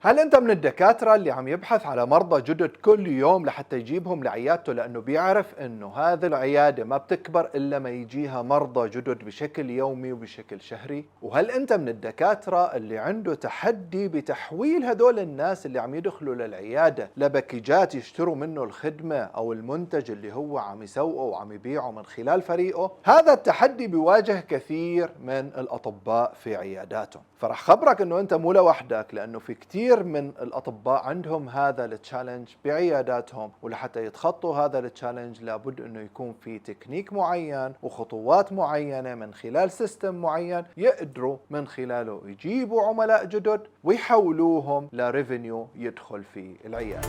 هل أنت من الدكاترة اللي عم يبحث على مرضى جدد كل يوم لحتى يجيبهم لعيادته لأنه بيعرف أنه هذه العيادة ما بتكبر إلا ما يجيها مرضى جدد بشكل يومي وبشكل شهري؟ وهل أنت من الدكاترة اللي عنده تحدي بتحويل هدول الناس اللي عم يدخلوا للعيادة لباكيجات يشتروا منه الخدمة أو المنتج اللي هو عم يسوقه وعم يبيعه من خلال فريقه؟ هذا التحدي بيواجه كثير من الأطباء في عياداتهم، فرح خبرك أنه أنت مو لوحدك، لأنه في كثير من الأطباء عندهم هذا التشالنج بعياداتهم، ولحتى يتخطوا هذا التشالنج لابد أنه يكون في تكنيك معين وخطوات معينة من خلال سيستم معين يقدروا من خلاله يجيبوا عملاء جدد ويحولوهم لريفينيو يدخل في العيادة.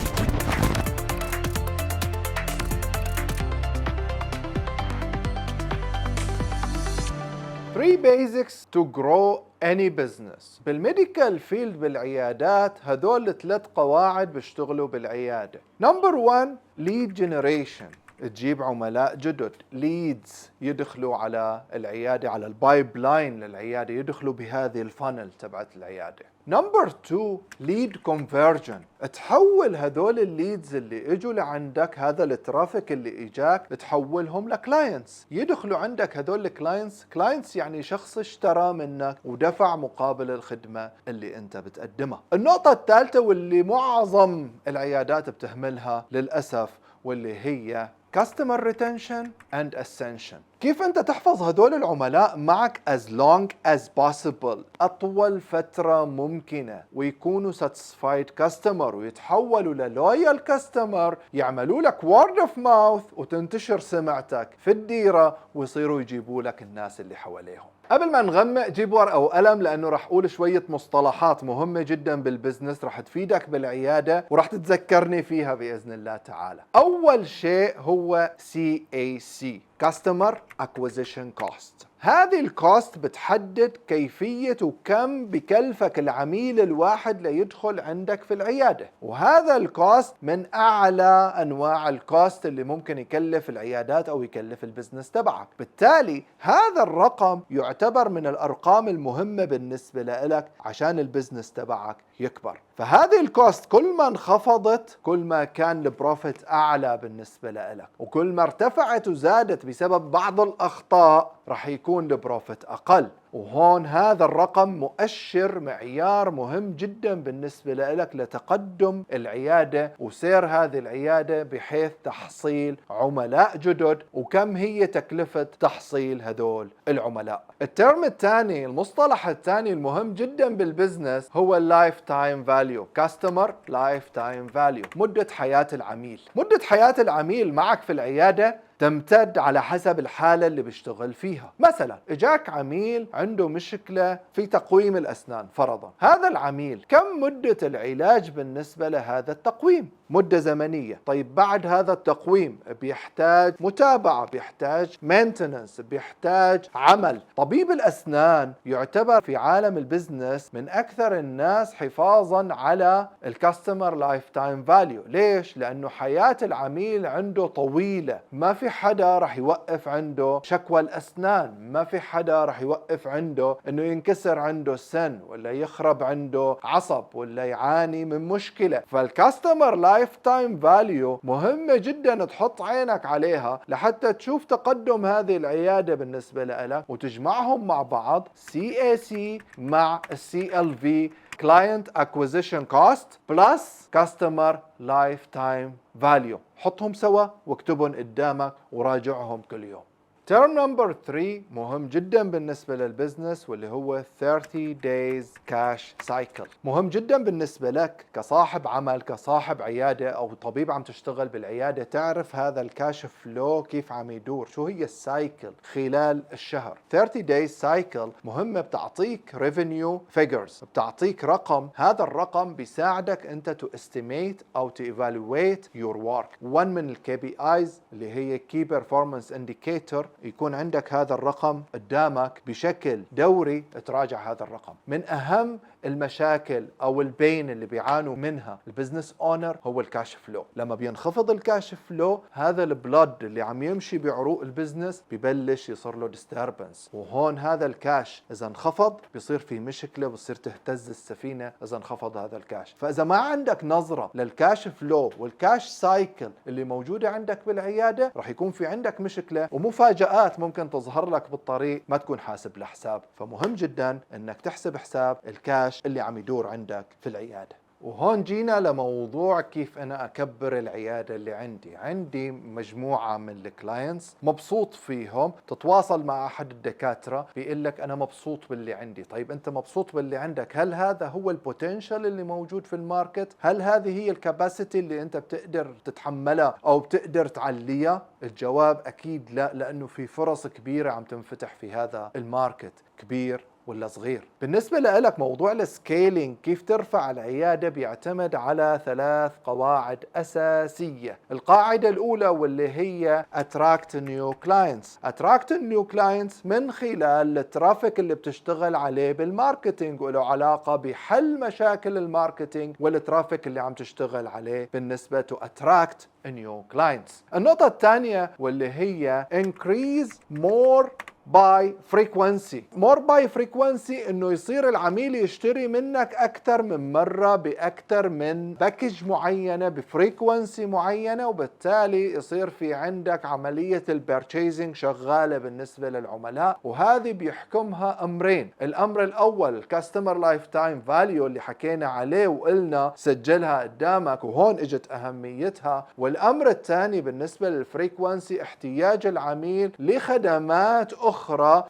3 basics to grow any business. بالميديكال فيلد بالعيادات هدول 3 قواعد بيشتغلوا بالعيادة. نمبر 1 lead generation، تجيب عملاء جدد، leads يدخلوا على العيادة، على البايب لاين للعيادة، يدخلوا بهذه الفانل تبعت العيادة. نمبر 2 lead conversion، تحول هذول الليدز اللي اجوا لعندك، هذا الترافيك اللي اجاك تحولهم لكلاينتس، يدخلوا عندك هذول الكلاينتس. كلاينتس يعني شخص اشترى منك ودفع مقابل الخدمة اللي انت بتقدمها. النقطة الثالثة واللي معظم العيادات بتهملها للأسف، واللي هي Customer Retention and Ascension. كيف أنت تحفظ هدول العملاء معك as long as possible، أطول فترة ممكنة، ويكونوا satisfied customer ويتحولوا لloyal customer، يعملوا لك word of mouth وتنتشر سمعتك في الديرة ويصيروا يجيبوا لك الناس اللي حواليهم. قبل ما نغمق جيب ورقة وقلم، لأنه رح أقول شوية مصطلحات مهمة جدا بالبزنس رح تفيدك بالعيادة ورح تتذكرني فيها بإذن الله تعالى. أول شيء هو CAC Customer Acquisition Cost. هذه الكوست بتحدد كيفية وكم بكلفك العميل الواحد ليدخل عندك في العيادة، وهذا الكوست من أعلى أنواع الكوست اللي ممكن يكلف العيادات أو يكلف البزنس تبعك. بالتالي هذا الرقم يعتبر من الأرقام المهمة بالنسبة لك عشان البزنس تبعك يكبر. فهذه الكوست كل ما انخفضت كل ما كان البروفيت أعلى بالنسبة لك، وكل ما ارتفعت وزادت بسبب بعض الأخطاء رح يكون البروفيت أقل. وهون هذا الرقم مؤشر معيار مهم جدا بالنسبة لك لتقدم العيادة وسير هذه العيادة بحيث تحصيل عملاء جدد، وكم هي تكلفة تحصيل هذول العملاء. الترم الثاني، المصطلح الثاني المهم جدا بالبزنس هو اللايف تايم فاليو، كاستمر لايف تايم فاليو، مدة حياة العميل. مدة حياة العميل معك في العيادة تمتد على حسب الحالة اللي بيشتغل فيها. مثلا اجاك عميل عنده مشكلة في تقويم الأسنان فرضا، هذا العميل كم مدة العلاج بالنسبة لهذا التقويم؟ مدة زمنية. طيب بعد هذا التقويم بيحتاج متابعة، بيحتاج مينتننس، بيحتاج عمل. طبيب الأسنان يعتبر في عالم البزنس من أكثر الناس حفاظا على الكاستمر لايف تايم فاليو. ليش؟ لأنه حياة العميل عنده طويلة، ما في حدا رح يوقف عنده شكوى الأسنان، ما في حدا رح يوقف عنده انه ينكسر عنده السن ولا يخرب عنده عصب ولا يعاني من مشكلة. فالكاستمر لايف تايم فاليو مهمة جدا تحط عينك عليها لحتى تشوف تقدم هذه العيادة بالنسبة لك وتجمعهم مع بعض، CAC مع CLV Client Acquisition Cost plus Customer Lifetime Value. حطهم سوا واكتبهم قدامك وراجعهم كل يوم. تيرم نمبر 3 مهم جدا بالنسبة للبزنس، واللي هو 30 days cash cycle. مهم جدا بالنسبة لك كصاحب عمل، كصاحب عيادة أو طبيب عم تشتغل بالعيادة، تعرف هذا الكاش فلو كيف عم يدور، شو هي السايكل خلال الشهر. 30 days cycle مهمة، بتعطيك revenue figures، بتعطيك رقم. هذا الرقم بيساعدك أنت to estimate أو to evaluate your work. one من الKPIs اللي هي Key Performance Indicator يكون عندك هذا الرقم قدامك بشكل دوري، تراجع هذا الرقم. من أهم المشاكل أو البين اللي بيعانوا منها البزنس اونر هو الكاش فلو. لما بينخفض الكاش فلو، هذا البلد اللي عم يمشي بعروق البزنس ببلش يصير له ديستربنس، وهون هذا الكاش إذا انخفض بيصير في مشكلة، بصير تهتز السفينة إذا انخفض هذا الكاش. فإذا ما عندك نظرة للكاش فلو والكاش سايكل اللي موجودة عندك بالعيادة، رح يكون في عندك مشكلة ومفاجآت ممكن تظهر لك بالطريق ما تكون حاسب الحساب. فمهم جدا انك تحسب حساب الكاش اللي عم يدور عندك في العيادة. وهون جينا لموضوع كيف أنا أكبر العيادة اللي عندي مجموعة من الكلاينتس مبسوط فيهم، تتواصل مع أحد الدكاترة بيقول لك أنا مبسوط باللي عندي. طيب أنت مبسوط باللي عندك، هل هذا هو البوتنشل اللي موجود في الماركت؟ هل هذه هي الكاباسيتي اللي أنت بتقدر تتحملها أو بتقدر تعليها؟ الجواب أكيد لا، لأنه في فرص كبيرة عم تنفتح في هذا الماركت. كبير ولا صغير؟ بالنسبة لك موضوع السكيلينج، كيف ترفع العيادة، بيعتمد على 3 قواعد أساسية. القاعدة الأولى واللي هي Attract New Clients. Attract New Clients من خلال الترافيك اللي بتشتغل عليه بالماركتينج، وله علاقة بحل مشاكل الماركتينج والترافيك اللي عم تشتغل عليه بالنسبة to attract new clients. النقطة الثانية واللي هي Increase more باي فريكوانسي. مور باي فريكوانسي انه يصير العميل يشتري منك اكثر من مره باكثر من باكج معينه بفريكوانسي معينه، وبالتالي يصير في عندك عمليه البيرتشيزنج شغاله بالنسبه للعملاء. وهذه بيحكمها امرين. الامر الاول الكاستمر لايف تايم فاليو اللي حكينا عليه وقلنا سجلها قدامك، وهون اجت اهميتها. والامر الثاني بالنسبه للفريكوانسي احتياج العميل لخدمات أخرى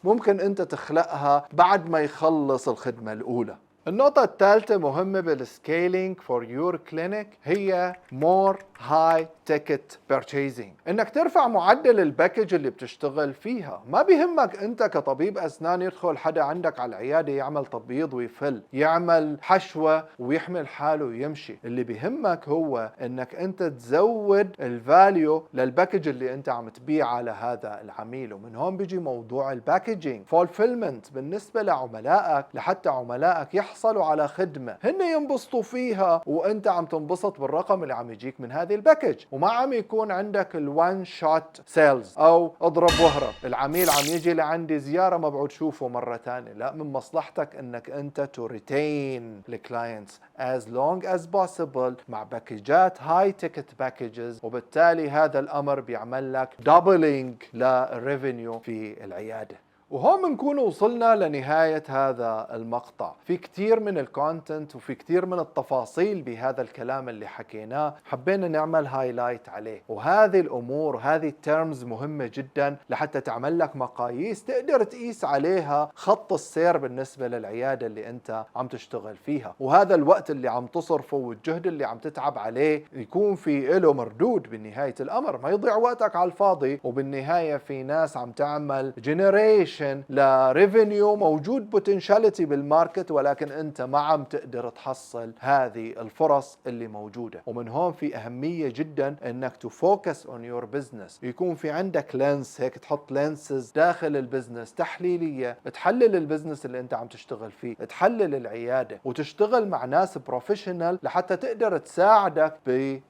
ممكن أنت تخلقها بعد ما يخلص الخدمة الأولى. النقطة الثالثة مهمة بالسكيلينج فور يور كلينيك هي more high ticket purchasing. انك ترفع معدل الباكج اللي بتشتغل فيها. ما بيهمك انت كطبيب اسنان يدخل حدا عندك على العيادة يعمل تبييض ويفل، يعمل حشوة ويحمل حاله ويمشي. اللي بيهمك هو انك انت تزود الفاليو للباكج اللي انت عم تبيع على هذا العميل. ومن هون بيجي موضوع الباكجينج فولفيلمنت بالنسبة لعملائك، لحتى عملائك يحصلوا على خدمة هن ينبسطوا فيها وانت عم تنبسط بالرقم اللي عم يجيك من هذه الباكج. وما عم يكون عندك الوان شوت سيلز او اضرب واهرب، العميل عم يجي لعندي زيارة ما بعود شوفه مرة ثانية. لا، من مصلحتك انك انت to retain الكلاينتس as long as possible مع باكجات هاي تيكت باكجز، وبالتالي هذا الامر بيعمل لك doubling للريفينيو في العيادة. وهون بنكون وصلنا لنهاية هذا المقطع. في كتير من الكونتنت وفي كتير من التفاصيل بهذا الكلام اللي حكيناه حبينا نعمل هايلايت عليه. وهذه الأمور هذه التيرمز مهمة جدا لحتى تعمل لك مقاييس تقدر تقيس عليها خط السير بالنسبة للعيادة اللي انت عم تشتغل فيها. وهذا الوقت اللي عم تصرفه والجهد اللي عم تتعب عليه يكون في له مردود بنهاية الأمر، ما يضيع وقتك على الفاضي. وبالنهاية في ناس عم تعمل جنريشن لريفينيو، موجود بوتنشاليتي بالماركت، ولكن انت ما عم تقدر تحصل هذه الفرص اللي موجودة. ومن هون في أهمية جدا انك تفوكس اون يور بزنس، يكون في عندك لينس هيك، تحط لينسز داخل البزنس تحليلية، تحلل البزنس اللي انت عم تشتغل فيه، تحلل العيادة، وتشتغل مع ناس بروفيشنال لحتى تقدر تساعدك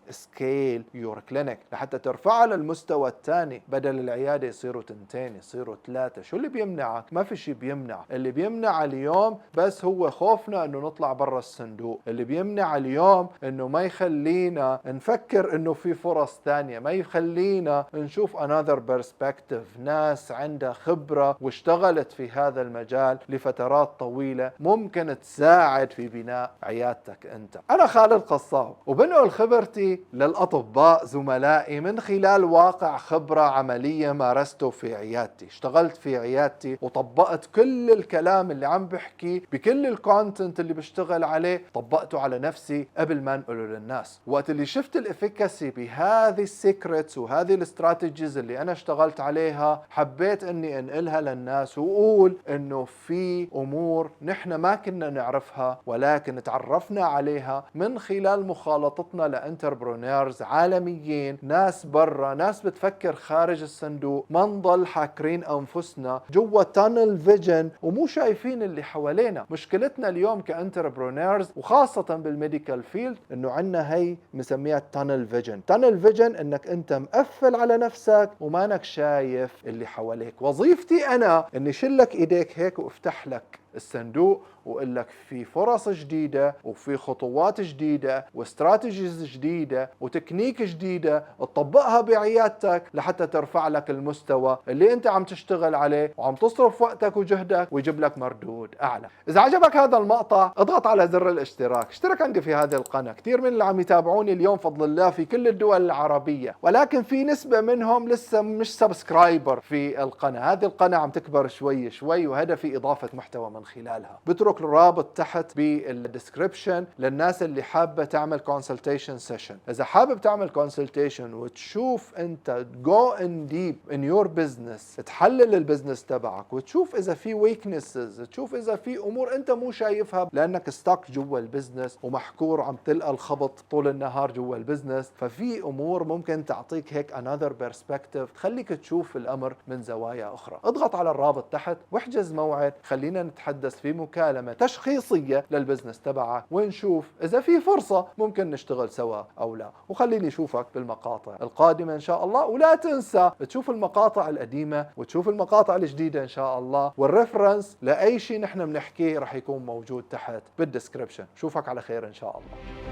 بسكيل يور كلينيك، لحتى ترفعها للمستوى الثاني. بدل العيادة يصيروا 2 يصيروا 3. شو اللي بيمنعك؟ ما في شيء بيمنع. اللي بيمنع اليوم بس هو خوفنا انه نطلع برا الصندوق. اللي بيمنع اليوم انه ما يخلينا نفكر انه في فرص ثانية، ما يخلينا نشوف another perspective، ناس عندها خبرة واشتغلت في هذا المجال لفترات طويلة ممكن تساعد في بناء عيادتك انت. انا خالد قصاب، وبنقل خبرتي للاطباء زملائي من خلال واقع خبرة عملية مارسته في عيادتي. اشتغلت في عيادتي عيادتي وطبقت كل الكلام اللي عم بحكي بكل الكونتنت اللي بشتغل عليه، طبقته على نفسي قبل ما انقله للناس. وقت اللي شفت الافيكاسي بهذه السيكريتس وهذه الاستراتيجيز اللي انا اشتغلت عليها، حبيت اني انقلها للناس واقول انه في امور نحن ما كنا نعرفها ولكن تعرفنا عليها من خلال مخالطتنا لانتربرونيرز عالميين، ناس برا، ناس بتفكر خارج الصندوق، ما نضل حاكرين انفسنا جوا تانل فيجن ومو شايفين اللي حوالينا. مشكلتنا اليوم كانتربرونيرز وخاصة بالميديكال فيلد انه عندنا هي مسميها تانل فيجن. تانل فيجن انك انت مقفل على نفسك ومانك شايف اللي حواليك. وظيفتي انا اني شلك ايديك هيك وافتح لك الصندوق وقال لك في فرص جديدة وفي خطوات جديدة واستراتيجيز جديدة وتكنيك جديدة تطبقها بعيادتك لحتى ترفع لك المستوى اللي انت عم تشتغل عليه وعم تصرف وقتك وجهدك ويجيب لك مردود اعلى. اذا عجبك هذا المقطع اضغط على زر الاشتراك، اشترك عندي في هذه القناة. كثير من اللي عم يتابعوني اليوم فضل الله في كل الدول العربية، ولكن في نسبة منهم لسه مش سبسكرايبر في القناة. هذه القناة عم تكبر شوي شوي وهدفي اضافة محتوى من خلالها. بترك الرابط تحت بالديسكريبشن للناس اللي حابة تعمل كونسلتيشن سيشن. إذا حابب تعمل كونسلتيشن وتشوف أنت go in deep in your business، تحلل البزنس تبعك وتشوف إذا في weaknesses، تشوف إذا في أمور أنت مو شايفها لأنك ستاك جوا البزنس ومحكور عم تلقى الخبط طول النهار جوا البزنس، ففي أمور ممكن تعطيك هيك another perspective تخليك تشوف الأمر من زوايا أخرى. اضغط على الرابط تحت واحجز موعد، خلينا نتحدث في مكالمة تشخيصية للبزنس تبعك ونشوف إذا في فرصة ممكن نشتغل سوا أو لا. وخليني أشوفك بالمقاطع القادمة إن شاء الله. ولا تنسى تشوف المقاطع القديمة وتشوف المقاطع الجديدة إن شاء الله، والريفرنس لأي شيء نحن بنحكيه رح يكون موجود تحت بالديسكريبشن. شوفك على خير إن شاء الله.